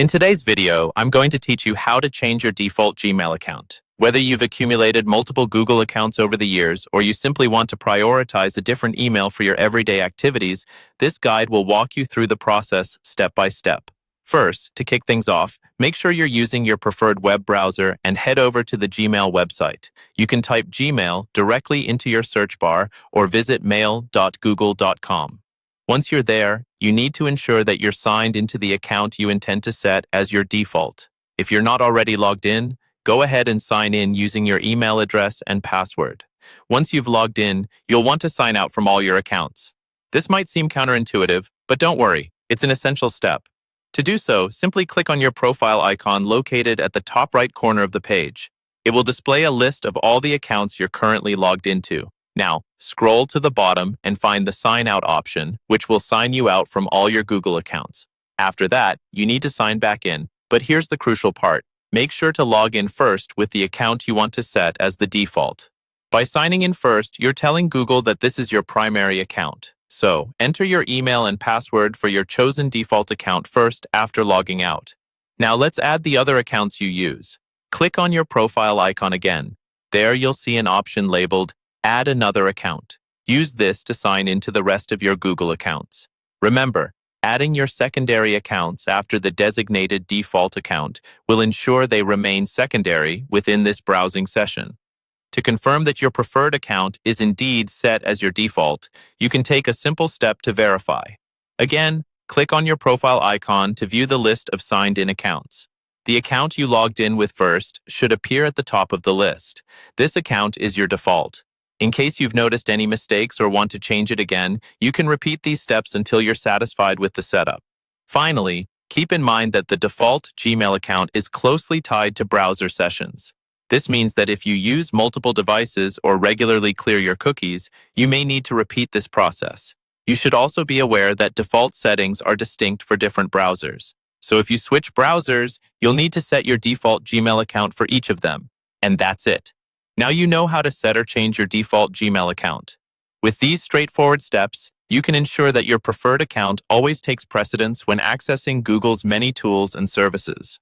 In today's video, I'm going to teach you how to change your default Gmail account. Whether you've accumulated multiple Google accounts over the years or you simply want to prioritize a different email for your everyday activities, this guide will walk you through the process step by step. First, to kick things off, make sure you're using your preferred web browser and head over to the Gmail website. You can type Gmail directly into your search bar or visit mail.google.com. Once you're there, you need to ensure that you're signed into the account you intend to set as your default. If you're not already logged in, go ahead and sign in using your email address and password. Once you've logged in, you'll want to sign out from all your accounts. This might seem counterintuitive, but don't worry, it's an essential step. To do so, simply click on your profile icon located at the top right corner of the page. It will display a list of all the accounts you're currently logged into. Now, scroll to the bottom and find the Sign Out option, which will sign you out from all your Google accounts. After that, you need to sign back in, but here's the crucial part. Make sure to log in first with the account you want to set as the default. By signing in first, you're telling Google that this is your primary account. So, enter your email and password for your chosen default account first after logging out. Now let's add the other accounts you use. Click on your profile icon again. There you'll see an option labeled Add another account. Use this to sign into the rest of your Google accounts. Remember, adding your secondary accounts after the designated default account will ensure they remain secondary within this browsing session. To confirm that your preferred account is indeed set as your default, you can take a simple step to verify. Again, click on your profile icon to view the list of signed-in accounts. The account you logged in with first should appear at the top of the list. This account is your default. In case you've noticed any mistakes or want to change it again, you can repeat these steps until you're satisfied with the setup. Finally, keep in mind that the default Gmail account is closely tied to browser sessions. This means that if you use multiple devices or regularly clear your cookies, you may need to repeat this process. You should also be aware that default settings are distinct for different browsers. So if you switch browsers, you'll need to set your default Gmail account for each of them. And that's it. Now you know how to set or change your default Gmail account. With these straightforward steps, you can ensure that your preferred account always takes precedence when accessing Google's many tools and services.